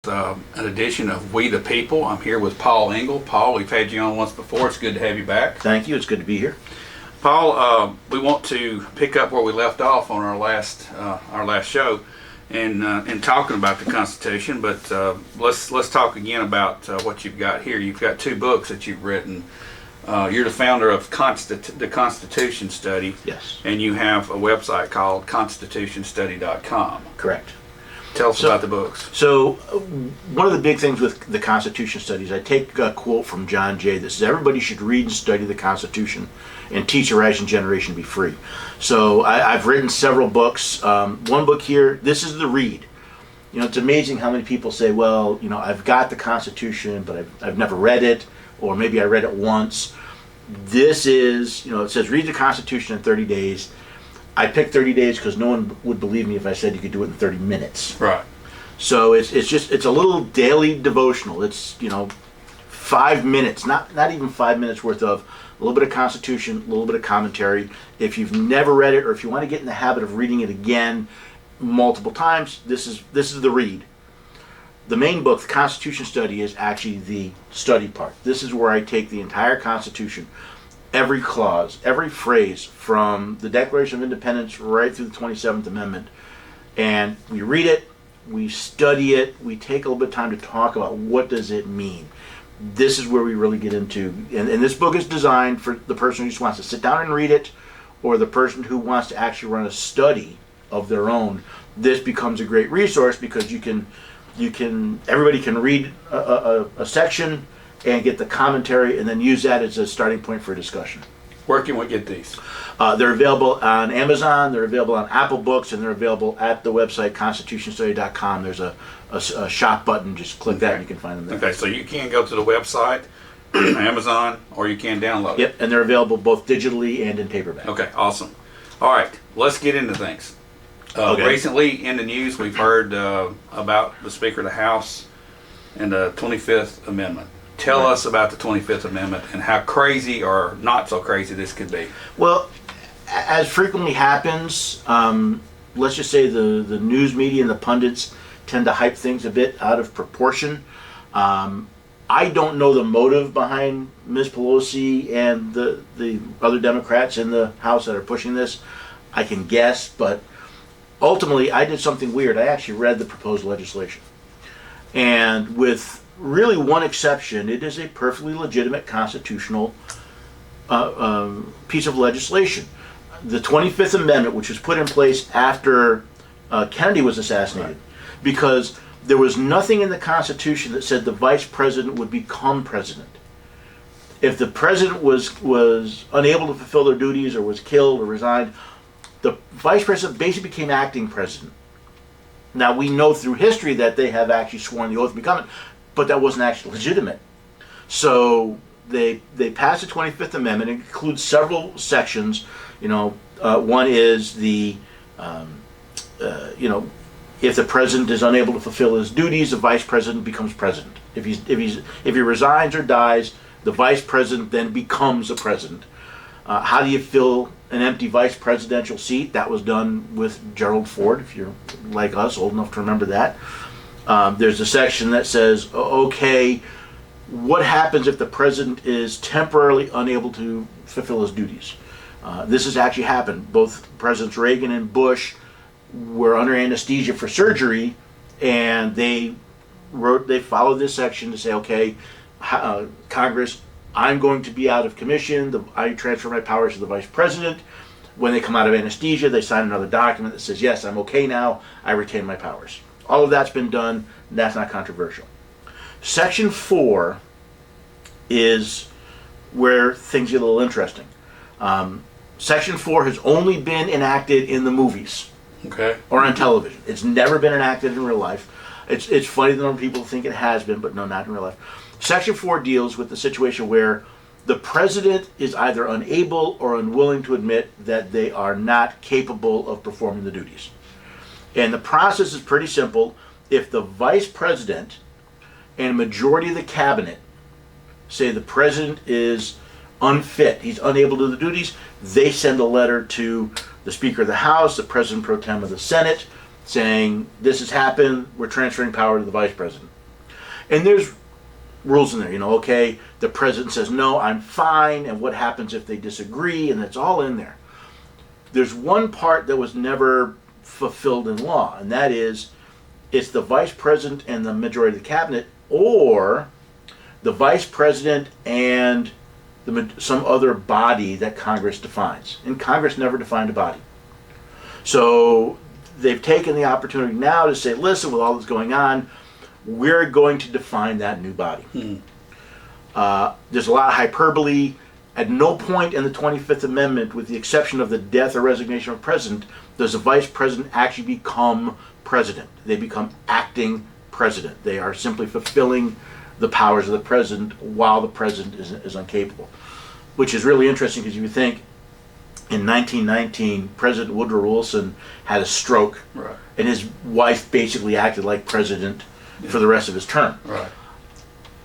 an edition of We the People. I'm here with Paul Engel. Paul, we've had you on once before. It's good to have you back. Thank you. It's good to be here. Paul, we want to pick up where we left off on our last show, and talking about the Constitution. But let's talk again about what you've got here. You've got two books that you've written. You're the founder of the Constitution Study. Yes. And you have a website called constitutionstudy.com. Correct. Tell us about the books. So one of the big things with the Constitution studies, I take a quote from John Jay that says, everybody should read and study the Constitution and teach a rising generation to be free. So I've written several books. One book here, this is the read. You know, it's amazing how many people say, well, you know, I've got the Constitution, but I've never read it, or maybe I read it once. This is, you know, it says read the Constitution in 30 days. I picked 30 days because no one would believe me if I said you could do it in 30 minutes. Right. So it's a little daily devotional. It's, you know, 5 minutes, not even 5 minutes worth of a little bit of Constitution, a little bit of commentary. If you've never read it, or if you want to get in the habit of reading it again multiple times, this is the read. The main book, the Constitution Study, is actually the study part. This is where I take the entire Constitution, every clause, every phrase from the Declaration of Independence right through the 27th Amendment, and we read it, we study it, we take a little bit of time to talk about what does it mean. This is where we really get into, and this book is designed for the person who just wants to sit down and read it, or the person who wants to actually run a study of their own. This becomes a great resource because everybody can read a section and get the commentary, and then use that as a starting point for a discussion. Where can we get these? They're available on Amazon, they're available on Apple Books, and they're available at the website constitutionstudy.com. There's a shop button, just click that and you can find them there. Okay, so you can go to the website, Amazon, or you can download it. Yep, and they're available both digitally and in paperback. Okay, awesome. All right, let's get into things. Okay. Recently in the news, we've heard about the Speaker of the House and the 25th Amendment. Tell us about the 25th Amendment and how crazy or not so crazy this could be. Well, as frequently happens, let's just say the news media and the pundits tend to hype things a bit out of proportion. I don't know the motive behind Ms. Pelosi and the other Democrats in the House that are pushing this. I can guess, but ultimately I did something weird. I actually read the proposed legislation. And with really one exception, it is a perfectly legitimate constitutional piece of legislation. The 25th Amendment, which was put in place after Kennedy was assassinated, because there was nothing in the Constitution that said the vice president would become president. If the president was unable to fulfill their duties, or was killed or resigned, the vice president basically became acting president. Now, we know through history that they have actually sworn the oath to become it, but that wasn't actually legitimate. So they passed the 25th Amendment. It includes several sections. You know, one is the if the president is unable to fulfill his duties, the vice president becomes president. If he resigns or dies, the vice president then becomes the president. How do you fill an empty vice presidential seat? That was done with Gerald Ford, if you're like us, old enough to remember that. There's a section that says, okay, what happens if the president is temporarily unable to fulfill his duties? This has actually happened. Both Presidents Reagan and Bush were under anesthesia for surgery, and they followed this section to say, okay, Congress, I'm going to be out of commission. I transfer my powers to the vice president. When they come out of anesthesia, they sign another document that says, yes, I'm okay now. I retain my powers. All of that's been done. That's not controversial. Section 4 is where things get a little interesting. Section 4 has only been enacted in the movies, okay, or on television. It's never been enacted in real life. It's funny that people think it has been, but no, not in real life. Section 4 deals with the situation where the president is either unable or unwilling to admit that they are not capable of performing the duties. And the process is pretty simple. If the vice president and a majority of the cabinet say the president is unfit, he's unable to do the duties, they send a letter to the Speaker of the House, the President Pro Tem of the Senate, saying, this has happened, we're transferring power to the Vice President. And there's rules in there, okay, the president says, no, I'm fine, and what happens if they disagree, and it's all in there. There's one part that was never fulfilled in law, and that is, it's the vice president and the majority of the cabinet, or the vice president and some other body that Congress defines. And Congress never defined a body. So they've taken the opportunity now to say, listen, with all that's going on, we're going to define that new body. There's a lot of hyperbole. At no point in the 25th Amendment, with the exception of the death or resignation of a president, does the vice president actually become president. They become acting president. They are simply fulfilling the powers of the president while the president is incapable. Which is really interesting, because you think in 1919, President Woodrow Wilson had a stroke, right, and his wife basically acted like president for the rest of his term. Right.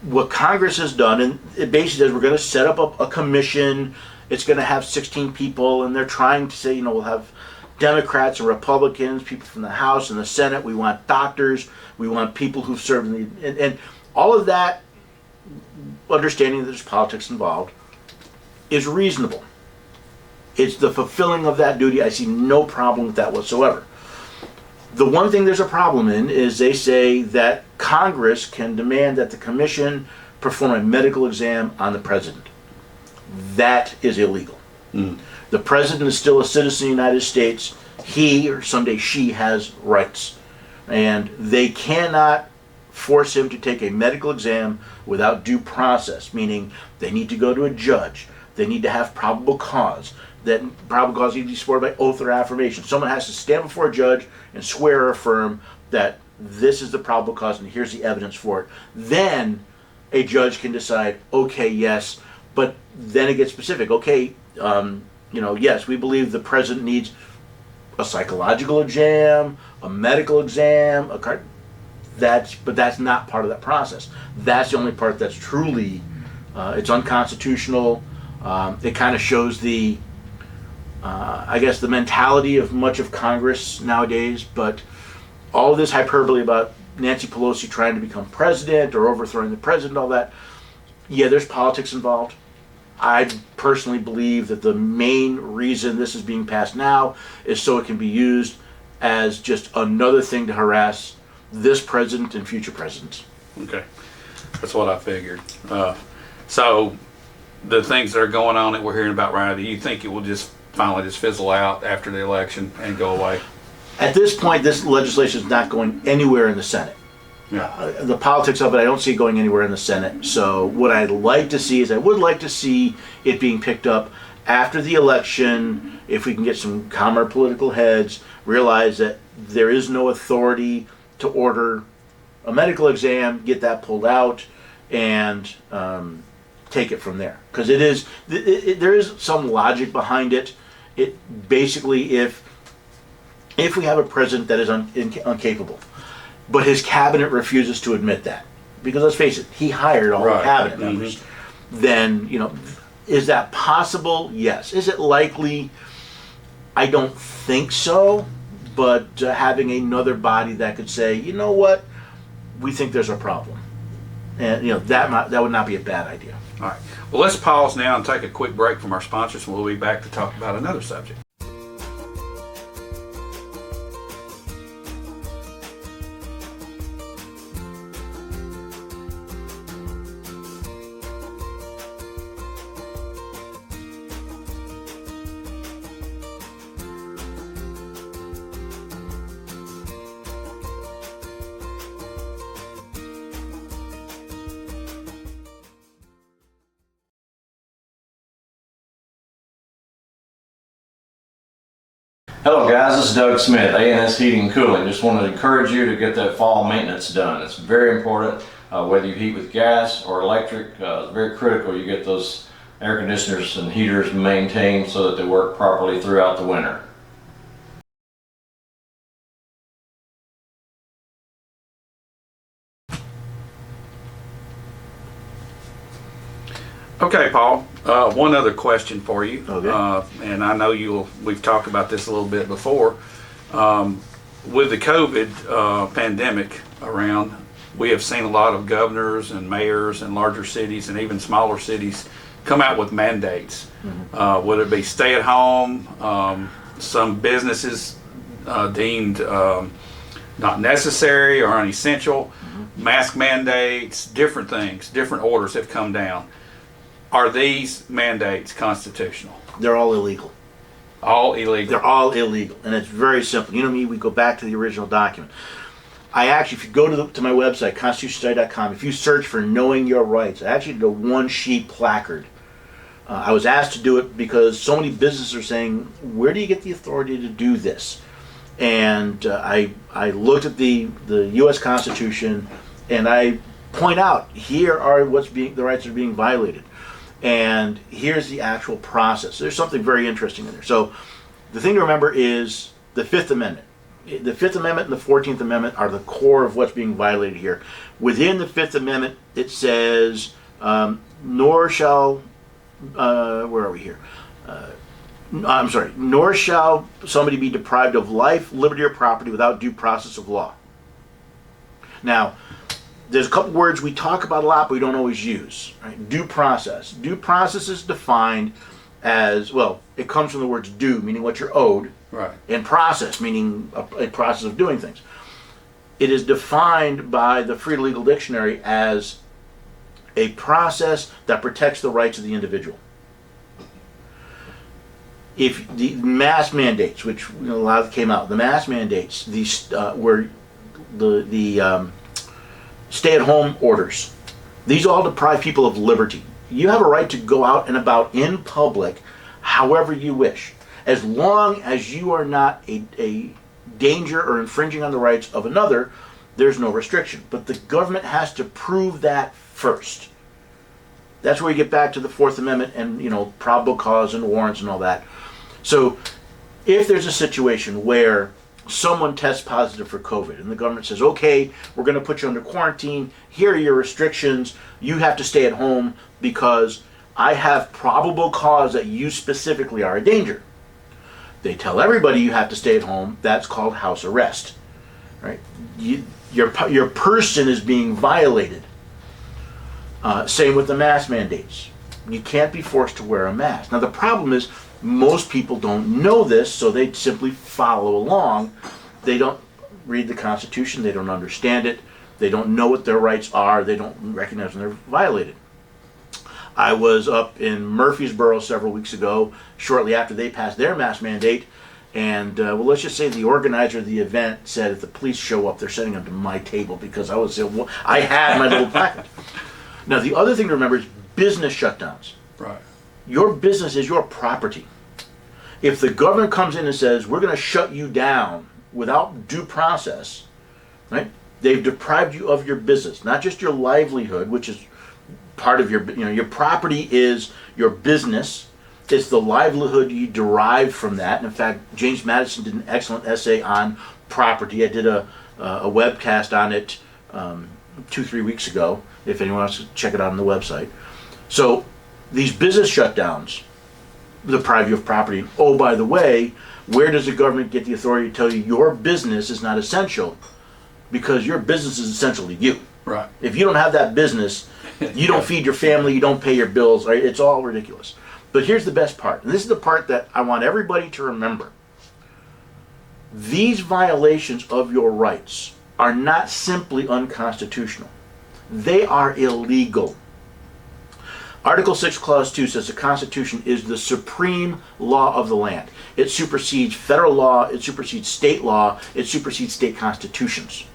What Congress has done, and it basically says we're going to set up a commission. It's going to have 16 people, and they're trying to say, we'll have Democrats and Republicans, people from the House and the Senate. We want doctors. We want people who've served in the, and all of that, understanding that there's politics involved, is reasonable. It's the fulfilling of that duty. I see no problem with that whatsoever. The one thing there's a problem in is they say that Congress can demand that the commission perform a medical exam on the president. That is illegal. The president is still a citizen of the United States. He, or someday she, has rights. And they cannot force him to take a medical exam without due process, meaning they need to go to a judge. They need to have probable cause. That probable cause needs to be supported by oath or affirmation. Someone has to stand before a judge and swear or affirm that this is the probable cause and here's the evidence for it. Then a judge can decide, okay, yes, but then it gets specific. Okay, yes, we believe the president needs a psychological exam, a medical exam, but that's not part of that process. That's the only part that's truly, it's unconstitutional. It kind of shows the mentality of much of Congress nowadays, but all this hyperbole about Nancy Pelosi trying to become president or overthrowing the president, all that, yeah, there's politics involved. I personally believe that the main reason this is being passed now is so it can be used as just another thing to harass this president and future presidents. Okay, that's what I figured. So the things that are going on that we're hearing about right now, do you think it will just finally just fizzle out after the election and go away? At this point, this legislation is not going anywhere in the Senate. Yeah. The politics of it, I don't see it going anywhere in the Senate. So what I'd like to see is I would like to see it being picked up after the election, if we can get some calmer political heads, realize that there is no authority to order a medical exam, get that pulled out, and take it from there. Because there is some logic behind it. It basically, if we have a president that is incapable, but his cabinet refuses to admit that, because let's face it, he hired all the cabinet members, then, is that possible? Yes. Is it likely? I don't think so, but having another body that could say, you know what, we think there's a problem, and that would not be a bad idea. All right. Well, let's pause now and take a quick break from our sponsors, and we'll be back to talk about another subject. Hello guys, this is Doug Smith, A&S Heating and Cooling. Just wanted to encourage you to get that fall maintenance done. It's very important, whether you heat with gas or electric. It's very critical you get those air conditioners and heaters maintained so that they work properly throughout the winter. Okay, Paul. One other question for you, Okay. and I know we've talked about this a little bit before. With the COVID pandemic around, we have seen a lot of governors and mayors in larger cities and even smaller cities come out with mandates. Whether it be stay at home, some businesses deemed not necessary or unessential, mask mandates, different things, different orders have come down. Are these mandates constitutional? They're all illegal. All illegal. They're all illegal, and it's very simple. You know me, we go back to the original document. I actually, if you go to my website, constitutionstudy.com, if you search for knowing your rights, I actually did a one-sheet placard. I was asked to do it because so many businesses are saying, where do you get the authority to do this? And I looked at the U.S. Constitution, and I point out, here are the rights that are being violated. And here's the actual process. There's something very interesting in there. So the thing to remember is the Fifth Amendment. The Fifth Amendment and the 14th Amendment are the core of what's being violated here. Within the Fifth Amendment, it says, nor shall, where are we here? Nor shall somebody be deprived of life, liberty, or property without due process of law. Now, there's a couple words we talk about a lot, but we don't always use. Right? Due process. Due process is defined as, well, it comes from the words due, meaning what you're owed, Right. and process, meaning a process of doing things. It is defined by the Free Legal Dictionary as a process that protects the rights of the individual. If the mask mandates, which a lot of came out, the mask mandates, these were the stay-at-home orders. These all deprive people of liberty. You have a right to go out and about in public however you wish, as long as you are not a danger or infringing on the rights of another. There's no restriction. But the government has to prove that first. That's where you get back to the Fourth Amendment and probable cause and warrants and all that. So if there's a situation where someone tests positive for COVID and the government says, okay, we're going to put you under quarantine, here are your restrictions, you have to stay at home because I have probable cause that you specifically are a danger. They tell everybody you have to stay at home. That's called house arrest, right? Your person is being violated. Same with the mask mandates. You can't be forced to wear a mask. Now the problem is most people don't know this, so they simply follow along. They don't read the Constitution. They don't understand it. They don't know what their rights are. They don't recognize when they're violated. I was up in Murfreesboro several weeks ago, shortly after they passed their mask mandate, and let's just say the organizer of the event said if the police show up, they're sending them to my table because I had my little placard. Now the other thing to remember is business shutdowns. Right. Your business is your property. If the government comes in and says, we're going to shut you down without due process, right? They've deprived you of your business, not just your livelihood, which is part of your property is your business. It's the livelihood you derive from that. And in fact, James Madison did an excellent essay on property. I did a webcast on it 2-3 weeks ago, if anyone wants to check it out on the website. So these business shutdowns deprive you of property. Oh, by the way, where does the government get the authority to tell you your business is not essential? Because your business is essential to you. Right. If you don't have that business, you don't feed your family, you don't pay your bills, right? It's all ridiculous. But here's the best part, and this is the part that I want everybody to remember. These violations of your rights are not simply unconstitutional. They are illegal. Article 6, Clause 2 says the Constitution is the supreme law of the land. It supersedes federal law, it supersedes state law, it supersedes state constitutions.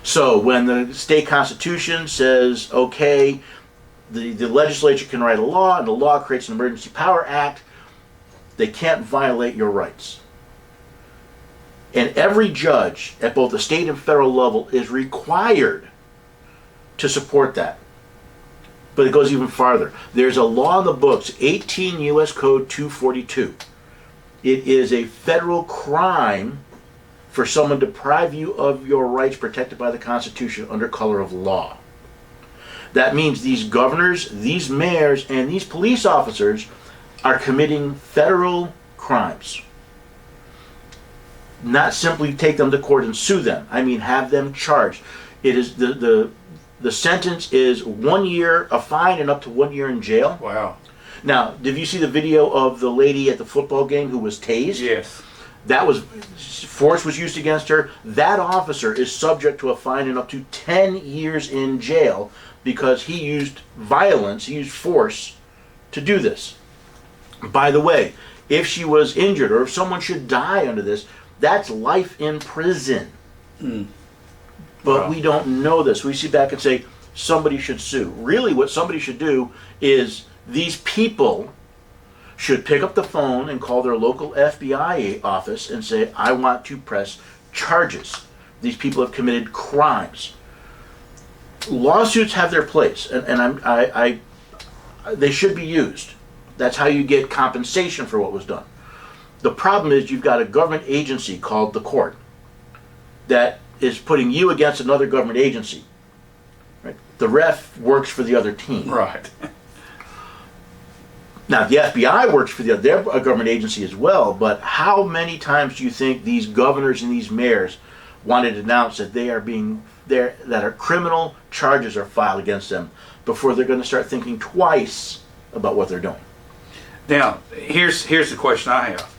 So when the state constitution says, okay, the legislature can write a law and the law creates an Emergency Power Act, they can't violate your rights. And every judge at both the state and federal level is required to support that. But it goes even farther. There's a law in the books, 18 U.S. Code 242. It is a federal crime for someone to deprive you of your rights protected by the Constitution under color of law. That means these governors, these mayors, and these police officers are committing federal crimes. Not simply take them to court and sue them. I mean, have them charged. It is the sentence is 1 year, a fine, and up to 1 year in jail. Wow. Now, did you see the video of the lady at the football game who was tased? Yes. That was, force was used against her. That officer is subject to a fine and up to 10 years in jail because he used violence, he used force to do this. By the way, if she was injured or if someone should die under this, that's life in prison. But Wow. we don't know this. We sit back and say, somebody should sue. Really, what somebody should do is these people should pick up the phone and call their local FBI office and say, I want to press charges. These people have committed crimes. Lawsuits have their place, and they should be used. That's how you get compensation for what was done. The problem is you've got a government agency called the court that is putting you against another government agency. Right? The ref works for the other team. Right. Now, the FBI works for they're a government agency as well, but how many times do you think these governors and these mayors wanted to announce that that are criminal charges are filed against them before they're going to start thinking twice about what they're doing? Now, here's the question I have.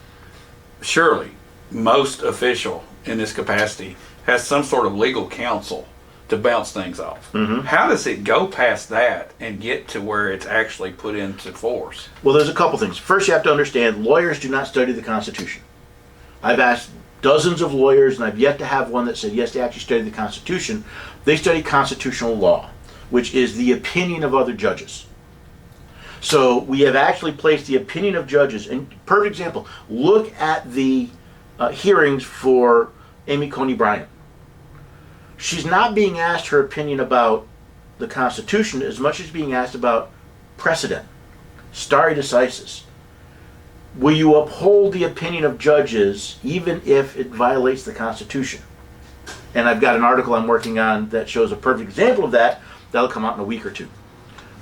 Surely, most official in this capacity has some sort of legal counsel to bounce things off. How does it go past that and get to where it's actually put into force? Well, there's a couple things. First, you have to understand lawyers do not study the Constitution. I've asked dozens of lawyers, and I've yet to have one that said, yes, they actually study the Constitution. They study constitutional law, which is the opinion of other judges. So we have actually placed the opinion of judges. And perfect example, look at the hearings for Amy Coney Bryant. She's not being asked her opinion about the Constitution as much as being asked about precedent, stare decisis. Will you uphold the opinion of judges even if it violates the Constitution? And I've got an article I'm working on that shows a perfect example of that. That'll come out in a week or two.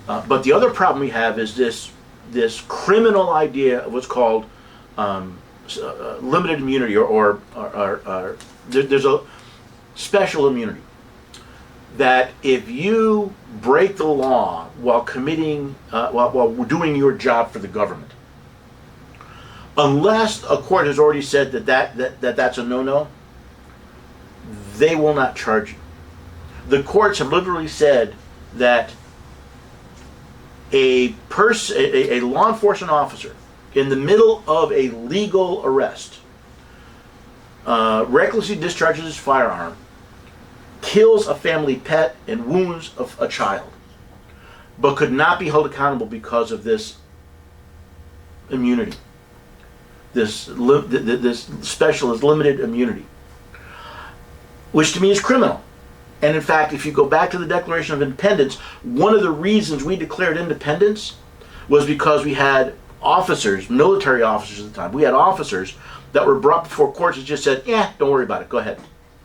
But the other problem we have is this criminal idea of what's called limited immunity, or there's a special immunity. That if you break the law while committing, while doing your job for the government, unless a court has already said that's a no-no, they will not charge you. The courts have literally said that a law enforcement officer in the middle of a legal arrest recklessly discharges his firearm, kills a family pet, and wounds a child, but could not be held accountable because of this immunity, this specialist limited immunity, which to me is criminal. And in fact, if you go back to the Declaration of Independence, one of the reasons we declared independence was because we had officers, military officers at the time, we had officers that were brought before courts and just said, yeah, don't worry about it, go ahead.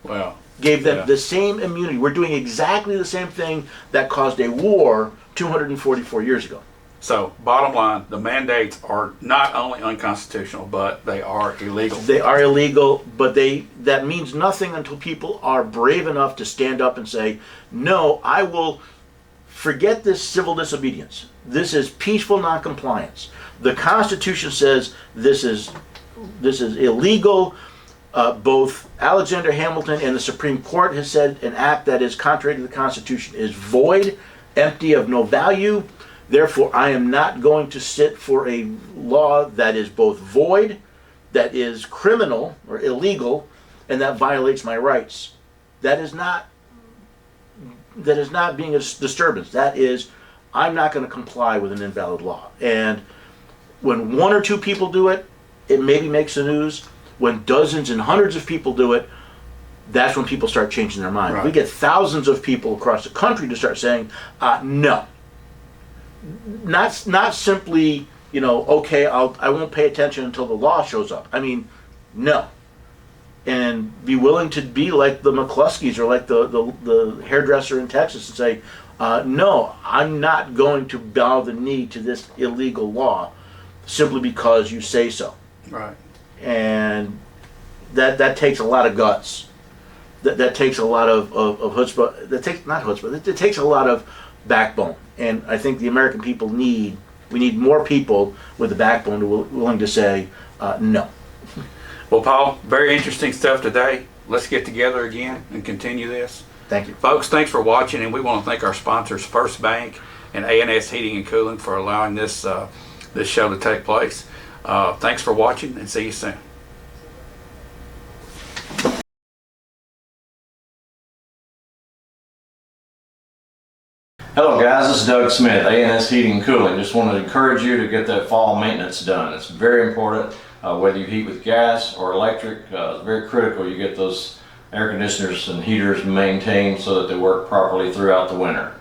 Wow. Gave them the same immunity. We're doing exactly the same thing that caused a war 244 years ago. So, bottom line, the mandates are not only unconstitutional, but they are illegal. They are illegal, but that means nothing until people are brave enough to stand up and say, no, I will forget this civil disobedience. This is peaceful noncompliance. The Constitution says this is illegal. Both Alexander Hamilton and the Supreme Court has said an act that is contrary to the Constitution is void, empty of no value. Therefore, I am not going to sit for a law that is both void, that is criminal or illegal, and that violates my rights. That is not being a disturbance. That is, I'm not going to comply with an invalid law. And when one or two people do it, it maybe makes the news. When dozens and hundreds of people do it, that's when people start changing their mind. Right. We get thousands of people across the country to start saying, no. Not simply, okay, I won't pay attention until the law shows up. I mean, no. And be willing to be like the McCluskeys or like the hairdresser in Texas and say, no, I'm not going to bow the knee to this illegal law simply because you say so. Right. And that takes a lot of guts. that takes a lot of chutzpah. That takes not chutzpah. It takes a lot of backbone, and I think the American people we need more people with the backbone who are willing to say no. Well, Paul, very interesting stuff today. Let's get together again and continue this. Thank you. Folks, thanks for watching, and we want to thank our sponsors, First Bank and A&S Heating and Cooling, for allowing this show to take place. Thanks for watching, and see you soon. Hello guys, this is Doug Smith, A&S Heating and Cooling. Just wanted to encourage you to get that fall maintenance done. It's very important, whether you heat with gas or electric. It's very critical you get those air conditioners and heaters maintained so that they work properly throughout the winter.